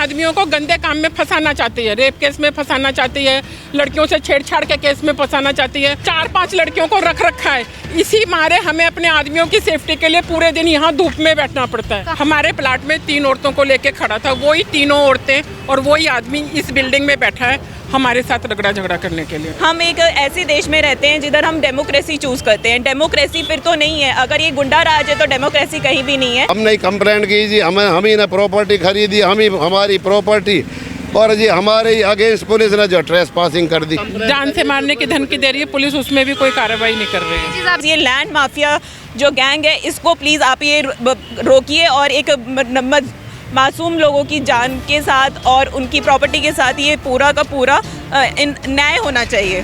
आदमियों को गंदे काम में फंसाना चाहती है, रेप केस में फंसाना चाहती है, लड़कियों से छेड़छाड़ के केस में फंसाना चाहती है। 4-5 लड़कियों को रख रखा है। इसी मारे हमें अपने आदमियों की सेफ्टी के लिए पूरे दिन यहाँ धूप में बैठना पड़ता है। हमारे प्लाट में 3 औरतों को लेके खड़ा था, वही तीनों औरतें और वही आदमी इस बिल्डिंग में बैठा है हमारे साथ रगड़ा झगड़ा करने के लिए। हम एक ऐसे देश में रहते हैं जिधर हम डेमोक्रेसी चूज करते हैं। डेमोक्रेसी फिर तो नहीं है, अगर ये गुंडा राज है तो डेमोक्रेसी कहीं भी नहीं है। हमने कंप्लेंट की जी, हम ही ने प्रॉपर्टी खरीदी, हम ही हमारी प्रॉपर्टी, और जी हमारे अगेंस्ट पुलिस ने जो ट्रेस पासिंग कर दी, जान से मारने की धमकी दे रही है पुलिस, उसमें भी कोई कार्रवाई नहीं कर रही है। ये लैंड माफिया जो गैंग है, इसको प्लीज़ आप ये रोकिए और एक मासूम लोगों की जान के साथ और उनकी प्रॉपर्टी के साथ ये पूरा का पूरा न्याय होना चाहिए।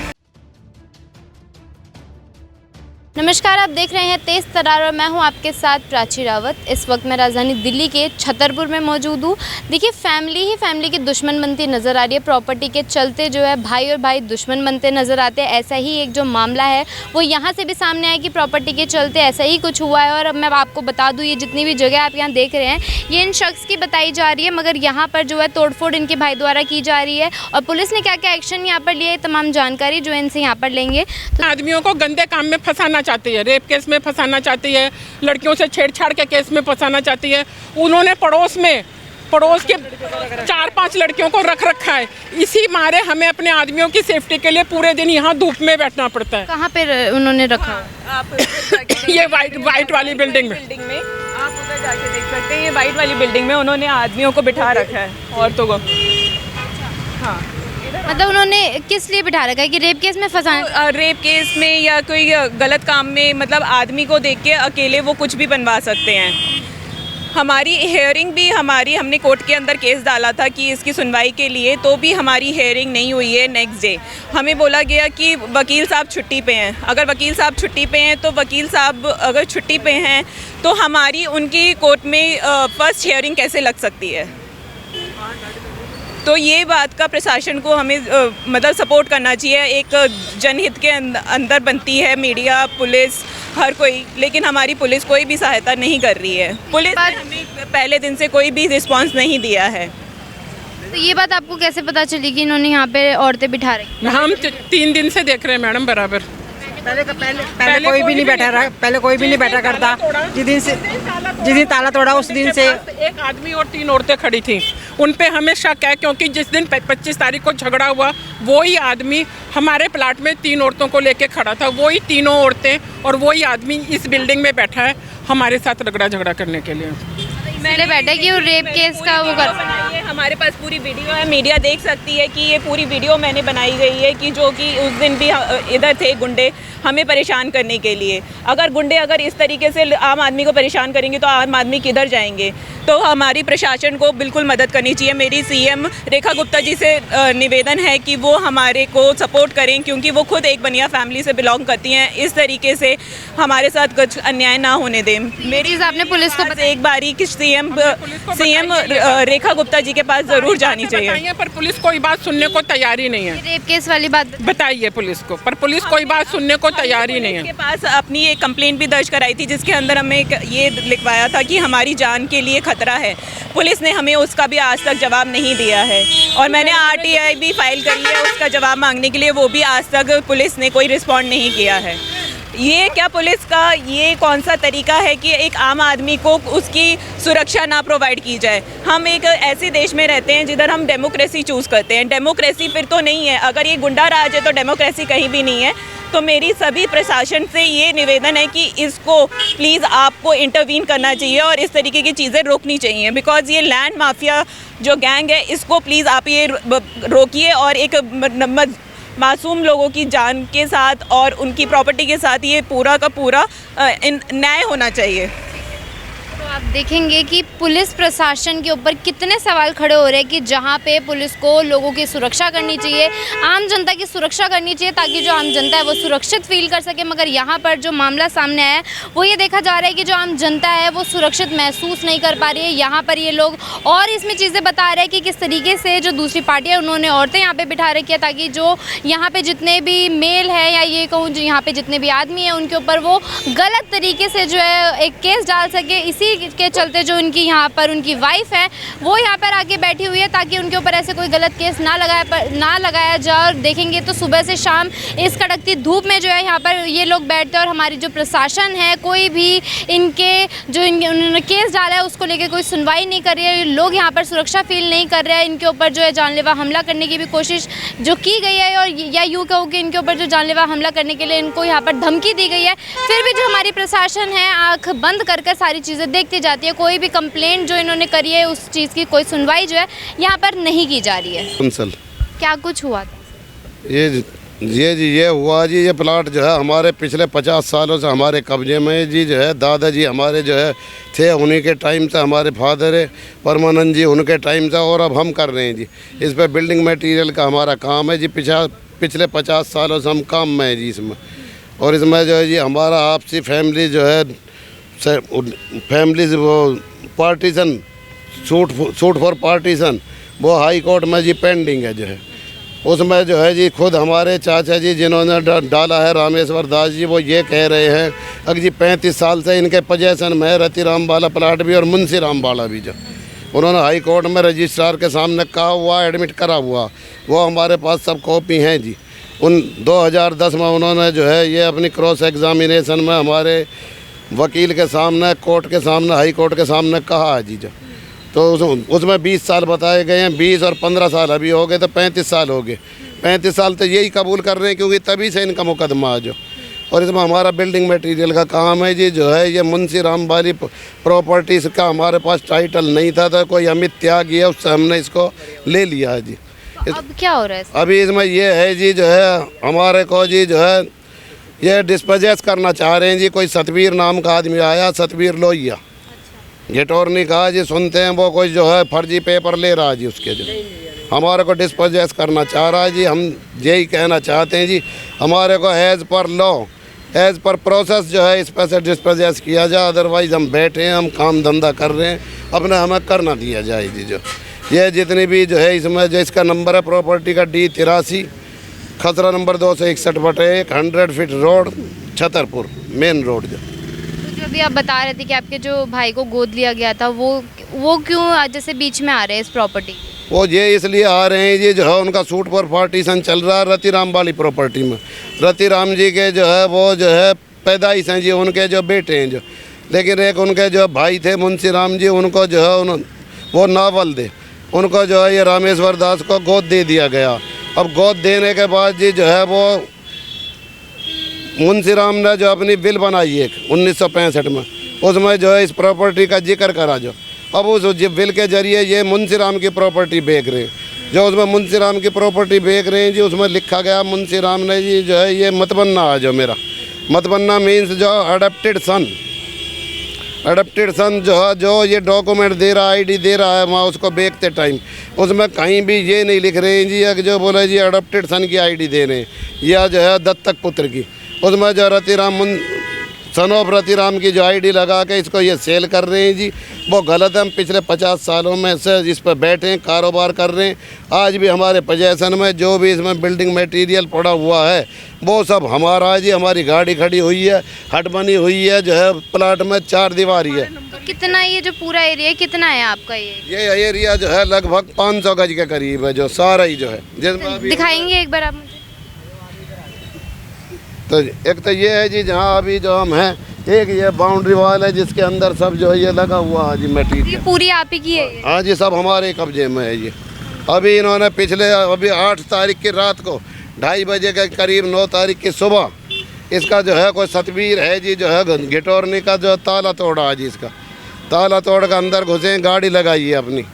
नमस्कार, आप देख रहे हैं तेज तरार और मैं हूं आपके साथ प्राची रावत। इस वक्त मैं राजधानी दिल्ली के छतरपुर में मौजूद हूं। देखिए, फैमिली ही फैमिली की दुश्मन बनती नज़र आ रही है। प्रॉपर्टी के चलते जो है भाई और भाई दुश्मन बनते नज़र आते हैं। ऐसा ही एक जो मामला है वो यहाँ से भी सामने आया कि प्रॉपर्टी के चलते ऐसा ही कुछ हुआ है। और अब मैं आपको बता दूँ, ये जितनी भी जगह आप यहाँ देख रहे हैं ये इन शख्स की बताई जा रही है, मगर यहाँ पर जो है तोड़फोड़ इनके भाई द्वारा की जा रही है। और पुलिस ने क्या क्या एक्शन यहाँ पर लिया है, तमाम जानकारी जो है इनसे यहाँ पर लेंगे। आदमियों को गंदे काम में फंसाना चाहती है, रेप केस में फंसाना चाहती है, लड़कियों से छेड़छाड़ के केस में फंसाना चाहती है। उन्होंने पड़ोस के 4-5 लड़कियों को रख रखा है। इसी मारे हमें अपने आदमियों की सेफ्टी के लिए पूरे दिन यहाँ धूप में बैठना पड़ता है। कहाँ पे उन्होंने रखा? आप ये वाइट वाली बिल्डिंग में आप उधर जाके देख सकते हैं। ये वाइट वाली बिल्डिंग में उन्होंने आदमियों को बिठा रखा है, औरतों को। हाँ, मतलब उन्होंने किस लिए बिठा रखा है कि रेप केस में फंसाना? रेप केस में या कोई गलत काम में, मतलब आदमी को देख के अकेले वो कुछ भी बनवा सकते हैं। हमारी हियरिंग भी हमने कोर्ट के अंदर केस डाला था कि इसकी सुनवाई के लिए, तो भी हमारी हियरिंग नहीं हुई है। नेक्स्ट डे हमें बोला गया कि वकील साहब छुट्टी पे हैं। अगर वकील साहब छुट्टी पे हैं तो वकील साहब अगर छुट्टी पे हैं तो हमारी उनकी कोर्ट में फर्स्ट हियरिंग कैसे लग सकती है? तो ये बात का प्रशासन को हमें मतलब सपोर्ट करना चाहिए। एक जनहित के अंदर बनती है मीडिया, पुलिस, हर कोई, लेकिन हमारी पुलिस कोई भी सहायता नहीं कर रही है। पुलिस ने हमें पहले दिन से कोई भी रिस्पांस नहीं दिया है। तो ये बात आपको कैसे पता चली कि इन्होंने यहाँ पे औरतें बिठा रही? हम 3 दिन से देख रहे हैं मैडम बराबर। पहले कोई भी नहीं बैठा रहा, पहले कोई भी नहीं बैठा करता। जिस दिन ताला तोड़ा उस दिन से एक आदमी और 3 औरतें खड़ी थी। उन पे हमें शक है क्योंकि जिस दिन 25 तारीख को झगड़ा हुआ वही आदमी हमारे प्लाट में 3 औरतों को लेके खड़ा था, वही तीनों औरतें और वही आदमी इस बिल्डिंग में बैठा है हमारे साथ रगड़ा झगड़ा करने के लिए। मैंने बैठा कि वो रेप केस का वो कर, हमारे पास पूरी वीडियो है, मीडिया देख सकती है कि ये पूरी वीडियो मैंने बनाई गई है कि जो कि उस दिन भी इधर थे गुंडे हमें परेशान करने के लिए। अगर गुंडे अगर इस तरीके से आम आदमी को परेशान करेंगे तो आम आदमी किधर जाएंगे? तो हमारी प्रशासन को बिल्कुल मदद करनी चाहिए। मेरी सीएम रेखा गुप्ता जी से निवेदन है कि वो हमारे को सपोर्ट करें, क्योंकि वो खुद एक बनिया फैमिली से बिलोंग करती हैं। इस तरीके से हमारे साथ कुछ अन्याय ना होने दें। मेरी आपने पुलिस को एक बारी कि सीएम रेखा गुप्ता जी के पास जरूर जानी चाहिए, पर पुलिस कोई बात सुनने को तैयार ही नहीं है। रेप केस वाली बात बताइए पुलिस को, पर पुलिस कोई बात सुनने को तैयार ही नहीं है। के पास अपनी एक कंप्लेंट भी दर्ज कराई थी जिसके अंदर हमें ये लिखवाया था कि हमारी जान के लिए खतरा है। पुलिस ने हमें उसका भी आज तक जवाब नहीं दिया है और मैंने आरटीआई भी फाइल करी है उसका जवाब मांगने के लिए, वो भी आज तक पुलिस ने कोई रिस्पॉन्ड नहीं किया है। ये क्या पुलिस का ये कौन सा तरीका है कि एक आम आदमी को उसकी सुरक्षा ना प्रोवाइड की जाए? हम एक ऐसे देश में रहते हैं जिधर हम डेमोक्रेसी चूज करते हैं। डेमोक्रेसी फिर तो नहीं है, अगर ये गुंडा राज है तो डेमोक्रेसी कहीं भी नहीं है। तो मेरी सभी प्रशासन से ये निवेदन है कि इसको प्लीज़ आपको इंटरवीन करना चाहिए और इस तरीके की चीज़ें रोकनी चाहिए। बिकॉज ये लैंड माफिया जो गैंग है, इसको प्लीज़ आप ये रोकिए और एक मासूम लोगों की जान के साथ और उनकी प्रॉपर्टी के साथ ये पूरा का पूरा न्याय होना चाहिए। तो आप देखेंगे कि पुलिस प्रशासन के ऊपर कितने सवाल खड़े हो रहे हैं कि जहाँ पे पुलिस को लोगों की सुरक्षा करनी चाहिए, आम जनता की सुरक्षा करनी चाहिए ताकि जो आम जनता है वो सुरक्षित फील कर सके। मगर यहाँ पर जो मामला सामने आया है वो ये देखा जा रहा है कि जो आम जनता है वो सुरक्षित महसूस नहीं कर पा रही है। यहाँ पर ये लोग और इसमें चीज़ें बता रहे हैं कि किस तरीके से जो दूसरी पार्टी है उन्होंने औरतें यहाँ पर बिठा रखी है ताकि जो यहाँ पर जितने भी मेल है या ये कहूँ जो यहाँ पर जितने भी आदमी हैं उनके ऊपर वो गलत तरीके से जो है एक केस डाल सके। इसी के चलते जो उनकी यहाँ पर उनकी वाइफ है वो यहाँ पर आके बैठी हुई है ताकि उनके ऊपर ऐसे कोई गलत केस ना लगाया जाए। और देखेंगे तो सुबह से शाम इस कड़कती धूप में जो है यहाँ पर ये लोग बैठते हैं और हमारी जो प्रशासन है कोई भी इनके जो उन्होंने केस डाला है उसको लेकर कोई सुनवाई नहीं कर रही है। लोग यहाँ पर सुरक्षा फील नहीं कर रहे हैं। इनके ऊपर जो है जानलेवा हमला करने की भी कोशिश जो की गई है और या यूँ कहो कि इनके ऊपर जो जानलेवा हमला करने के लिए इनको यहाँ पर धमकी दी गई है, फिर भी जो हमारी प्रशासन है आंख बंद कर सारी चीज़ें देखती जाती है। कोई भी कंप्लेंट जो इन्होंने करी है उस चीज़ की कोई सुनवाई जो है यहाँ पर नहीं की जा रही है। क्या कुछ हुआ था? ये हुआ जी, ये प्लाट जो है हमारे पिछले 50 सालों से हमारे कब्जे में है जी। जो है दादाजी हमारे जो है थे, उन्हीं के टाइम से हमारे फादर है परमानंद जी, उनके टाइम से, और अब हम कर रहे हैं जी। इस पर बिल्डिंग मटेरियल का हमारा काम है जी। पिछले 50 सालों से हम काम में है जी इसमें। और इसमें जो है जी हमारा आपसी फैमिली जो है फैमिली वो पार्टीशन सूट फॉर पार्टीशन वो हाई कोर्ट में जी पेंडिंग है जो है। उसमें जो है जी खुद हमारे चाचा जी जिन्होंने डाला है रामेश्वर दास जी, वो ये कह रहे हैं अगर जी 35 साल से इनके पोजेसन में रतिराम वाला प्लाट भी और मुंशी राम वाला भी, जो उन्होंने हाई कोर्ट में रजिस्ट्रार के सामने कहा हुआ, एडमिट करा हुआ, वो हमारे पास सब कॉपी हैं जी। उन 2010 में उन्होंने जो है ये अपनी क्रॉस एग्जामिनेशन में हमारे वकील के सामने, कोर्ट के सामने, हाई कोर्ट के सामने कहा है जी। जो तो उसमें 20 साल बताए गए हैं, 20 और 15 साल अभी हो गए तो 35 साल हो गए। 35 साल तो यही कबूल कर रहे हैं क्योंकि तभी से इनका मुकदमा है जो। और इसमें हमारा बिल्डिंग मटेरियल का काम है जी। जो है ये मुंशी राम वाली प्रॉपर्टी का हमारे पास टाइटल नहीं था, तो कोई अमित त्याग है उससे हमने इसको ले लिया है जी। अब क्या हो रहा है? अभी इसमें ये है जी जो है हमारे को जी जो है ये डिस्पोजेस करना चाह रहे हैं जी। कोई सतवीर नाम का आदमी आया, सतवीर लोहिया गेटोरनी कहा जी, सुनते हैं वो कोई जो है फर्जी पेपर ले रहा है जी उसके, जो हमारे को डिस्पोजेस करना चाह रहा है जी। हम यही कहना चाहते हैं जी हमारे को as per law, as per process जो है इस पर से डिस्पोजेस किया जाए। अदरवाइज़ हम बैठे हैं, हम काम धंधा कर रहे हैं, अपने हमें करना दिया जाए जी। जो ये जितनी भी जो है इसमें जो इसका नंबर है प्रॉपर्टी का D83 खसरा number 261/1 100 feet road Chhatarpur main road. जो अभी आप बता रहे थे कि आपके जो भाई को गोद लिया गया था वो क्यों आज जैसे बीच में आ रहे हैं इस प्रॉपर्टी? वो ये इसलिए आ रहे हैं जी जो है उनका सूट पर पार्टीशन चल रहा है रतिराम वाली प्रॉपर्टी में। रतिराम जी के जो है वो जो है पैदाइश हैं जी, उनके जो बेटे हैं जो, लेकिन एक उनके जो भाई थे मुंशी राम जी, उनको जो है वो नावल दे, उनको जो है ये रामेश्वर दास को गोद दे दिया गया। अब गोद देने के बाद जी जो है वो मुंशी राम ने जो अपनी बिल बनाई एक 1965 में, उसमें जो है इस प्रॉपर्टी का जिक्र करा। जो अब उस बिल के जरिए ये मुंशी राम की प्रॉपर्टी बेच रहे हैं। जो उसमें मुंशी राम की प्रॉपर्टी बेच रहे हैं जी, उसमें लिखा गया मुंशी राम ने जी जो है ये मतबन्ना है, जो मेरा मतबन्ना मीन्स जो अडप्टेड सन जो है जो ये डॉक्यूमेंट दे रहा है, ID दे रहा है वहाँ उसको बेचते टाइम, उसमें कहीं भी ये नहीं लिख रहे हैं जी कि जो बोले जी अडप्टेड सन की ID दे रहे हैं या जो है दत्तक पुत्र की। उसमें जो रतिराम सन ऑफ रतिराम की जो ID लगा के इसको ये सेल कर रहे हैं जी, वो गलत है। हम पिछले 50 सालों में से इस पर बैठे हैं, कारोबार कर रहे हैं। आज भी हमारे पोजेसन में जो भी इसमें बिल्डिंग मटेरियल पड़ा हुआ है वो सब हमारा है जी। हमारी गाड़ी खड़ी हुई है, हट बनी हुई है, जो है प्लाट में 4 दीवारी है। तो कितना ये जो पूरा एरिया कितना है आपका? ये एरिया जो है लगभग 500 गज के करीब है, जो सारा ही जो है जिसमें दिखाएंगे एक बार आप मुझे? तो एक तो ये है जी जहाँ अभी जो हम हैं, एक ये बाउंड्री वॉल है जिसके अंदर सब जो है ये लगा हुआ है जी मटीरियल। ये पूरी आप ही की है? हाँ जी, सब हमारे कब्जे में है ये। अभी इन्होंने पिछले अभी 8 तारीख की रात को 2:30 बजे के करीब 9 तारीख की सुबह इसका जो है कोई सतवीर है जी जो है गिटोरनी का जो ताला तोड़ा है जी, इसका ताला तोड़ कर अंदर घुसे, गाड़ी लगाई है अपनी।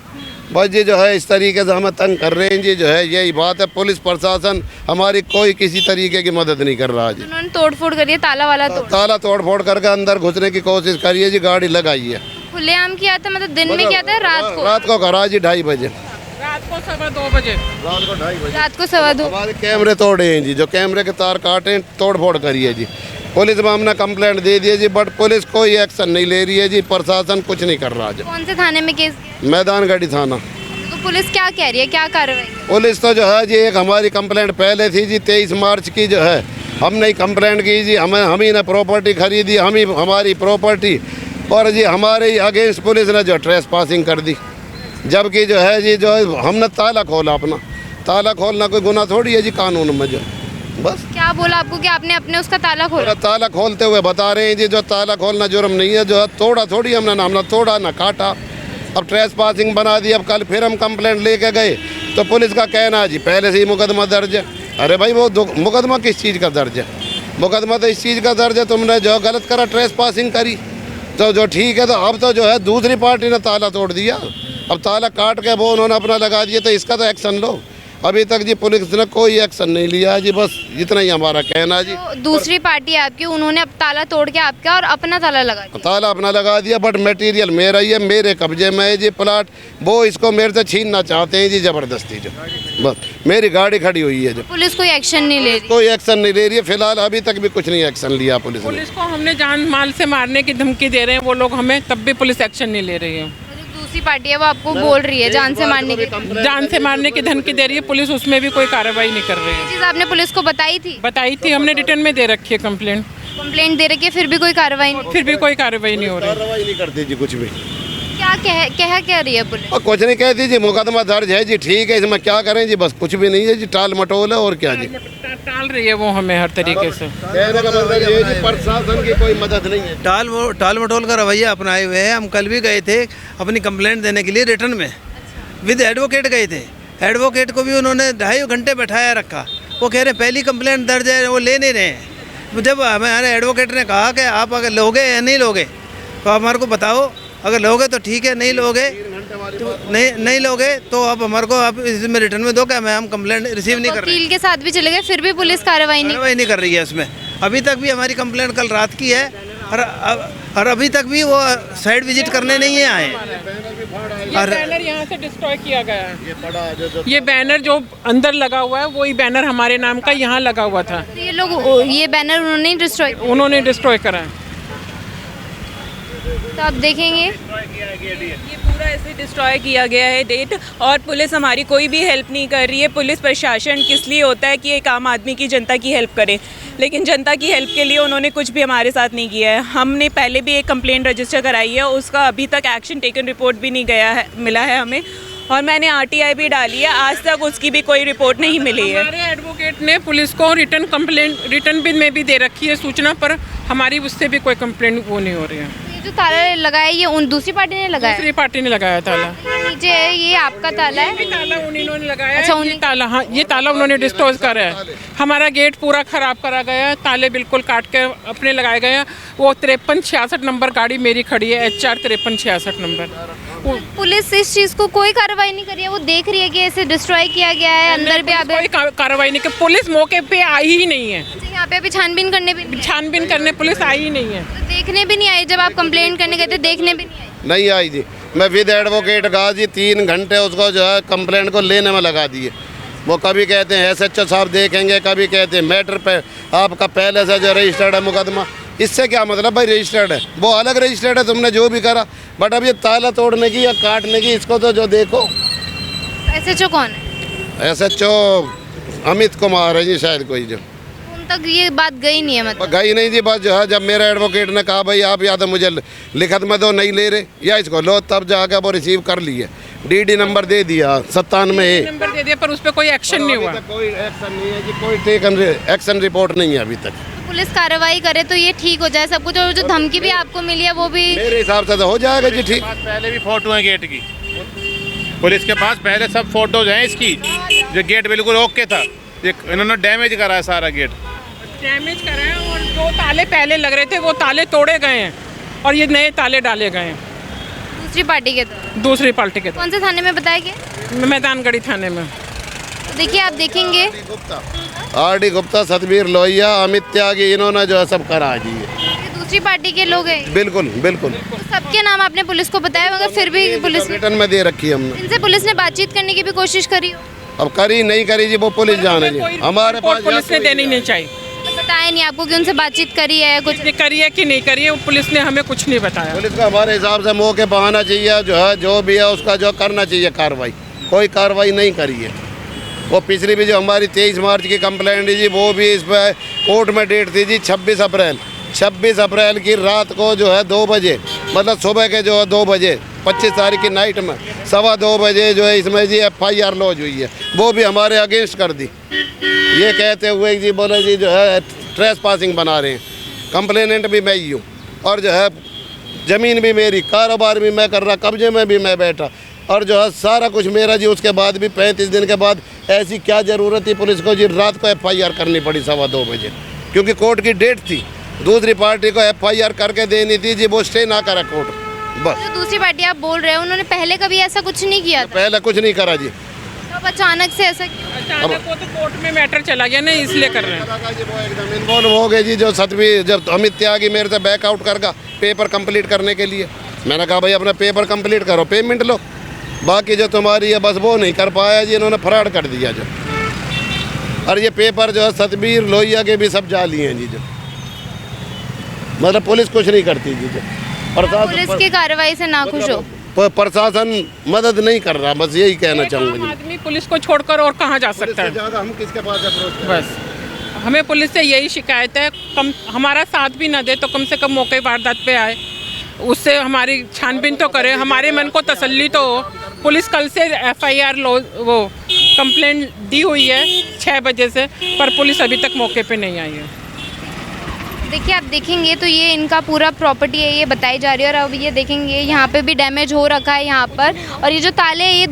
बस जी जो है इस तरीके से हमें तंग कर रहे हैं जी। जो है यही बात है, पुलिस प्रशासन हमारी कोई किसी तरीके की मदद नहीं कर रहा जी। उन्होंने तोड़फोड़ करी है, ताला तोड़ करके अंदर घुसने की कोशिश करी है जी, गाड़ी लगाई है। खुलेआम किया था? मतलब दिन में किया था? रात को करा जी 2:30 बजे, रात को 2:15 बजे, रात को 2:30 बजे, रात को 2:15। हमारे कैमरे तोड़े हैं जी, जो कैमरे के तार काटे, तोड़ फोड़ करी है जी। पुलिस में हमने कंप्लेंट दे दी है जी, बट पुलिस कोई एक्शन नहीं ले रही है जी, प्रशासन कुछ नहीं कर रहा है। कौन से थाने में केस? मैदानगढ़ी थाना। तो पुलिस क्या कह रही है, क्या कार्रवाई? पुलिस तो जो है जी एक हमारी कंप्लेंट पहले थी जी 23 मार्च की, जो है हमने कंप्लेंट की जी, हम ही ने प्रॉपर्टी खरीदी, हम ही हमारी प्रॉपर्टी और जी हमारे अगेंस्ट पुलिस ने जो ट्रेस पासिंग कर दी, जबकि जो है जी जो हमने ताला खोला, अपना ताला खोलना कोई गुनाह थोड़ी है जी कानून में। जो बस क्या बोला आपको कि आपने अपने उसका ताला खोला? पूरा ताला खोलते हुए बता रहे हैं जी जो ताला खोलना जुर्म नहीं है, जो है तोड़ा थोड़ी हमने तोड़ा ना काटा। अब ट्रेस पासिंग बना दी। अब कल फिर हम कंप्लेंट लेके गए तो पुलिस का कहना है जी पहले से ही मुकदमा दर्ज है। अरे भाई वो मुकदमा किस चीज़ का दर्ज है? मुकदमा तो इस चीज़ का दर्ज है तुमने जो गलत करा, ट्रेस पासिंग करी, तो जो ठीक है। तो अब तो जो है दूसरी पार्टी ने ताला तोड़ दिया, अब ताला काट के वो उन्होंने अपना लगा दिया, तो इसका तो एक्शन लो। अभी तक जी पुलिस ने कोई एक्शन नहीं लिया जी, बस इतना ही हमारा कहना है जी। तो दूसरी पार्टी है आपकी, उन्होंने अब ताला तोड़ के आपका और अपना ताला लगा दिया। ताला अपना लगा दिया, बट मटेरियल मेरा ही है, मेरे कब्जे में है जी प्लाट। वो इसको मेरे से छीनना चाहते हैं जी ज़बरदस्ती। जो बस मेरी गाड़ी खड़ी हुई है, जो पुलिस कोई एक्शन नहीं ले रही। कोई एक्शन नहीं ले रही है फिलहाल, अभी तक भी कुछ नहीं एक्शन लिया पुलिस ने। पुलिस को हमने जान माल से मारने की धमकी दे रहे हैं वो लोग हमें, तब भी पुलिस एक्शन नहीं ले रही है। दूसरी पार्टी है वो आपको बोल रही है जान से मारने की, जान से मारने की धमकी दे रही है पुलिस, उसमें भी कोई कार्रवाई नहीं कर रही है। चीज़ आपने पुलिस को बताई थी? बताई थी हमने, रिटर्न में दे रखी है कंप्लेंट, कंप्लेंट दे रखी है, फिर भी कोई कार्रवाई नहीं। फिर भी कोई कार्रवाई नहीं हो रही। कार्रवाई नहीं करती जी कुछ भी। क्या कह रही है पुलिस? और कुछ नहीं कहती जी, मुकदमा दर्ज है जी, ठीक है, इसमें क्या करें जी, बस कुछ भी नहीं है जी, टाल मटोल है और क्या जी। टाल रही है वो हमें हर तरीके से। कहने का मतलब ये है जी प्रशासन की कोई मदद नहीं है। टाल मटोल का रवैया अपनाए हुए हैं। हम कल भी गए थे अपनी कंप्लेंट देने के लिए रिटर्न में, विद एडवोकेट गए थे। एडवोकेट को भी उन्होंने 2.5 घंटे बैठाया रखा। वो कह रहे पहली कंप्लेंट दर्ज है, वो ले नहीं रहे हैं। जब हमारे एडवोकेट ने कहा कि आप अगर लोगे या नहीं लोगे तो हमारे को बताओ, अगर लोगे तो ठीक है, नहीं लोगे तो नहीं लोगे तो आप हमारे को आप इसमें रिटर्न में दो, क्या हम कंप्लेंट रिसीव नहीं कर रहे। वकील के साथ भी चले गए फिर भी पुलिस कार्रवाई नहीं कर रही है इसमें। अभी तक भी हमारी कंप्लेंट कल रात की है और अभी तक भी वो साइड विजिट करने नहीं है आए। ये बैनर यहाँ से डिस्ट्रॉय किया गया है। ये बैनर जो अंदर लगा हुआ है वही बैनर हमारे नाम का यहाँ लगा हुआ था। ये लोग ये बैनर उन्होंने डिस्ट्रॉय करा है। तो आप देखेंगे ये पूरा ऐसे डिस्ट्रॉय किया गया है डेट, और पुलिस हमारी कोई भी हेल्प नहीं कर रही है। पुलिस प्रशासन किस लिए होता है कि एक आम आदमी की, जनता की हेल्प करे, लेकिन जनता की हेल्प के लिए उन्होंने कुछ भी हमारे साथ नहीं किया है। हमने पहले भी एक कंप्लेंट रजिस्टर कराई है, उसका अभी तक एक्शन टेकन रिपोर्ट भी नहीं गया है, मिला है हमें, और मैंने आरटीआई भी डाली है, आज तक उसकी भी कोई रिपोर्ट नहीं मिली है। हमारे एडवोकेट ने पुलिस को रिटर्न भी में भी दे रखी है सूचना, पर हमारी उससे भी कोई कंप्लेंट वो नहीं हो रही है। जो ताला लगाया ये उन दूसरी पार्टी ने लगाया? दूसरी पार्टी ने लगाया ताला। नीचे है ये आपका ताला है? ये ताला उन्होंने लगाया। अच्छा, ये ताला, हाँ ये ताला उन्होंने डिस्पोज करा है। हमारा गेट पूरा खराब करा गया है, ताले बिल्कुल काट के अपने लगाए गए हैं। वो 5366 नंबर गाड़ी मेरी खड़ी है, HR 5366 नंबर। पुलिस इस चीज़ को कोई कार्रवाई नहीं कर रही है, वो देख रही है कि ऐसे डिस्ट्रॉय किया गया है, अंदर भी आप कोई कार्रवाई नहीं की। पुलिस मौके पे आई ही नहीं है, यहाँ पे अभी छानबीन करने पुलिस आई ही नहीं है। तो देखने भी नहीं आई जब आप कंप्लेंट करने गए थे, देखने भी नहीं आई जी। मैं विद एडवोकेट गया जी, 3 घंटे उसको जो है कंप्लेंट को लेने में लगा दिए। वो कभी कहते हैं SHO साहब देखेंगे, कभी कहते हैं मैटर पे आपका पहले से जो रजिस्टर्ड है मुकदमा। इससे क्या मतलब भाई, रजिस्टर्ड है वो अलग रजिस्टर्ड है, तुमने जो भी करा, बट अब ये ताला तोड़ने की या काटने की, इसको तो जो देखो। SHO कौन है? SHO अमित कुमार है जी शायद कोई, जो उन तक ये बात गई नहीं है मतलब? गई नहीं जी। बस जो है जब मेरा एडवोकेट ने कहा भाई आप या तो मुझे लिखत में दो, नहीं ले रहे, या इसको लो, तब जाकर वो रिसीव कर लिए। DD नंबर दे दिया 97A नंबर दे दिया, पर उस पर कोई एक्शन नहीं हुआ। कोई एक्शन नहीं है जी, कोई टेकन एक्शन रिपोर्ट नहीं है अभी तक। पुलिस कार्रवाई करे तो ये ठीक हो जाए सब कुछ, और जो धमकी भी आपको मिली है वो भी मेरे हिसाब से तो हो जाएगा जी ठीक। पहले भी फोटो है गेट की, पुलिस के पास पहले सब फोटोज हैं इसकी, जो गेट बिल्कुल ओके था, इन्होंने डैमेज करा है सारा गेट, डैमेज करा है। और जो ताले पहले लग रहे थे वो ताले तोड़े गए हैं और ये नए ताले डाले गए हैं दूसरी पार्टी के तो। दूसरी पार्टी के। कौन से थाने में बताया गया? मैदानगढ़ी थाने में। तो देखिए आप देखेंगे RD गुप्ता, सतबीर लोहिया, अमित त्यागी, इन्होंने जो है सब करा जी। ये दूसरी पार्टी के लोग हैं। बिल्कुल बिल्कुल। तो सबके नाम आपने पुलिस को बताया, मगर फिर भी पुलिस ने, रिटर्न में दे रखी है हमने। इनसे पुलिस ने बातचीत करने की भी कोशिश करी हो? अब करी नहीं करी जी, वो पुलिस जाने जी। हमारे पास पुलिस ने देनी नहीं चाहिए। तो बताया नहीं आपको कि उनसे बातचीत करी है कुछ? करी है कि नहीं करी है, पुलिस ने हमें कुछ नहीं बताया। पुलिस को हमारे हिसाब से मौके पर आना चाहिए, जो है जो भी है उसका जो करना चाहिए कार्रवाई। कोई कार्रवाई नहीं करी है। वो पिछली भी जो हमारी 23 मार्च की कंप्लेंट थी जी, वो भी इस पर कोर्ट में डेट थी जी 26 अप्रैल की रात को जो है 2 बजे मतलब सुबह के जो 2 बजे 25 तारीख की नाइट में 2:15 बजे जो है इसमें जी FIR लॉन्च हुई है, वो भी हमारे अगेंस्ट कर दी। ये कहते हुए जी बोले जी जो है ट्रेस पासिंग बना रहे हैं। कंप्लेनेंट भी मैं ही हूँ और जो है ज़मीन भी मेरी, कारोबार भी मैं कर रहा, कब्जे में भी मैं बैठा और जो है सारा कुछ मेरा जी। उसके बाद भी 35 दिन के बाद ऐसी क्या ज़रूरत थी पुलिस को जी रात को FIR करनी पड़ी 2:15 बजे, क्योंकि कोर्ट की डेट थी। दूसरी पार्टी को FIR करके देनी थी जी, वो स्टे ना करा कोर्ट। बस जो दूसरी पार्टी आप बोल रहे हो उन्होंने पहले कभी ऐसा कुछ नहीं किया था? पहले कुछ नहीं करा जी। अब अचानक से ऐसा क्यों? अचानक वो तो कोर्ट में मैटर चला गया ना, इसलिए कर रहे हैं। वो एकदम इन्वॉल्व हो गए जी। जो सतवीं जब अमित त्यागी मेरे से बैकआउट करगा पेपर कंप्लीट करने के लिए, मैंने कहा भाई अपना पेपर कंप्लीट करो, पेमेंट लो, बाकी जो तुम्हारी है बस वो नहीं कर पाया जी। इन्होंने फ्रॉड कर दिया जो। और ये पेपर जो है सतबीर लोहिया के भी सब जाली हैं जी। जो मतलब पुलिस कुछ नहीं करती जी। जो पुलिस की कार्रवाई से नाखुश हो? प्रशासन मदद नहीं कर रहा, बस यही कहना चाहूँगा। आदमी पुलिस को छोड़कर और कहाँ जा सकता है? ज़्यादा हम किसके पास अप्रोच करें? बस हमें पुलिस से यही शिकायत है, कम हमारा साथ भी ना दे तो कम से कम मौके वारदात पे आए, उससे हमारी छानबीन तो करे, हमारे मन को तसल्ली तो हो। पुलिस कल से FIR वो कंप्लेंट दी हुई है 6 बजे से, पर पुलिस अभी तक मौके पे नहीं आई है। देखिए आप देखेंगे तो ये इनका पूरा प्रॉपर्टी है, ये बताई जा रही है। और अब ये देखेंगे यहाँ पे भी डैमेज हो रखा है यहाँ पर, और ये जो ताले हैं ये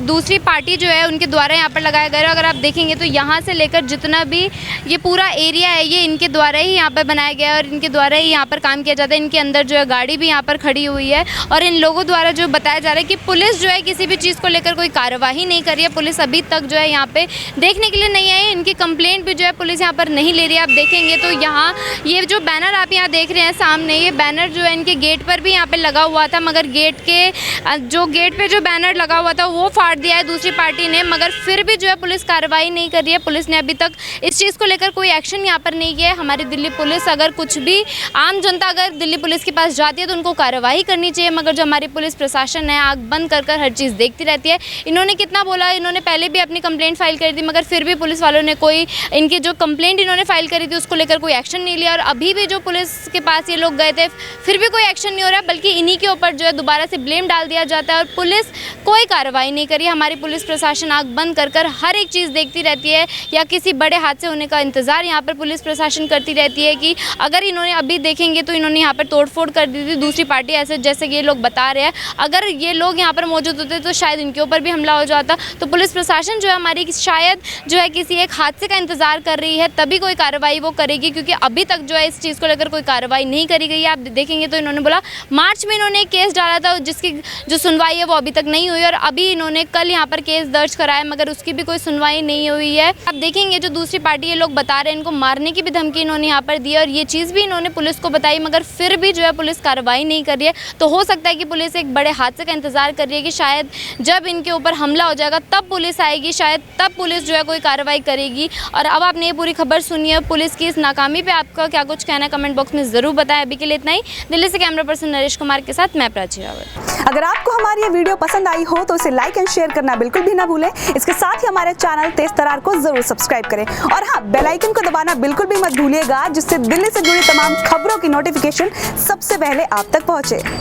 दूसरी पार्टी जो है उनके द्वारा यहाँ पर लगाए गए। अगर आप देखेंगे तो यहाँ से लेकर जितना भी ये पूरा एरिया है ये इनके द्वारा ही यहाँ पर बनाया गया है और इनके द्वारा ही यहाँ पर काम किया जाता है। इनके अंदर जो है गाड़ी भी यहाँ पर खड़ी हुई है और इन लोगों द्वारा जो बताया जा रहा है कि पुलिस जो है किसी भी चीज़ को लेकर कोई कार्यवाही नहीं कर रही है। पुलिस अभी तक जो है यहाँ पे देखने के लिए नहीं आई, इनकी कंप्लेंट भी जो है पुलिस यहाँ पर नहीं ले रही है। आप देखेंगे तो यहाँ ये जो बैनर आप यहाँ देख रहे हैं सामने, ये बैनर जो है इनके गेट पर भी यहाँ पे लगा हुआ था, मगर गेट पे जो बैनर लगा हुआ था वो फाड़ दिया है दूसरी पार्टी ने, मगर फिर भी जो है पुलिस कार्रवाई नहीं कर रही है। पुलिस ने अभी तक इस चीज़ को लेकर कोई एक्शन यहाँ पर नहीं किया है। हमारी दिल्ली पुलिस अगर कुछ भी आम जनता अगर दिल्ली पुलिस के पास जाती है तो उनको कार्रवाई करनी चाहिए, मगर जो हमारी पुलिस प्रशासन है आँख बंद कर हर चीज़ देखती रहती है। इन्होंने कितना बोला, इन्होंने पहले भी अपनी कंप्लेंट फाइल करी थी, मगर फिर भी पुलिस वालों ने कोई इनकी जो कंप्लेंट इन्होंने फाइल करी थी उसको लेकर कोई एक्शन नहीं लिया। और अभी भी जो पुलिस के पास ये लोग गए थे फिर भी कोई एक्शन नहीं हो रहा, बल्कि इन्हीं के ऊपर जो है दोबारा से ब्लेम डाल दिया जाता है और पुलिस कोई कार्रवाई नहीं करी। हमारी पुलिस प्रशासन आंख बंद कर हर एक चीज़ देखती रहती है, या किसी बड़े हादसे होने का इंतज़ार यहाँ पर पुलिस प्रशासन करती रहती है कि अगर इन्होंने अभी देखेंगे तो इन्होंने यहाँ पर तोड़फोड़ कर दी थी दूसरी पार्टी, ऐसे जैसे कि ये लोग बता रहे हैं। अगर ये लोग यहाँ पर मौजूद होते तो शायद इनके ऊपर भी हमला हो जाता। तो पुलिस प्रशासन जो है हमारी शायद जो है किसी एक हादसे का इंतज़ार कर रही है, तभी कोई कार्रवाई वो करेगी, क्योंकि अभी तक जो है इस चीज़ को लेकर कोई कार्रवाई नहीं करी गई है। आप देखेंगे तो इन्होंने बोला मार्च में इन्होंने केस डाला था जिसकी जो सुनवाई है वो अभी तक नहीं हुई, और अभी इन्होंने कल यहाँ पर केस दर्ज कराया मगर उसकी भी कोई सुनवाई नहीं हुई है। आप देखेंगे जो दूसरी पार्टी ये लोग बता रहे हैं इनको मारने की भी धमकी इन्होंने यहाँ पर दी और ये चीज़ भी इन्होंने पुलिस को बताई, मगर फिर भी जो है पुलिस कार्रवाई नहीं कर रही है। तो हो सकता है कि पुलिस एक बड़े हादसे का इंतजार कर रही है कि शायद जब इनके ऊपर हमला हो जाएगा तब पुलिस आएगी, शायद तब पुलिस जो है कोई कार्रवाई करेगी। और अब आपने ये पूरी खबर सुनी है, पुलिस की इस नाकामी पे आपका क्या कुछ कहना है कमेंट बॉक्स में ज़रूर बताएं। अभी के लिए इतना ही। दिल्ली से कैमरा पर्सन नरेश कुमार के साथ मैं प्राची रावत। अगर आपको हमारी ये वीडियो पसंद आई हो तो इसे लाइक एंड शेयर करना बिल्कुल भी ना भूलें। इसके साथ ही हमारे चैनल तेज तरार को जरूर सब्सक्राइब करें और हाँ, बेल आइकन को दबाना बिल्कुल भी मत भूलिएगा, जिससे दिल्ली से जुड़ी तमाम खबरों की नोटिफिकेशन सबसे पहले आप तक पहुंचे।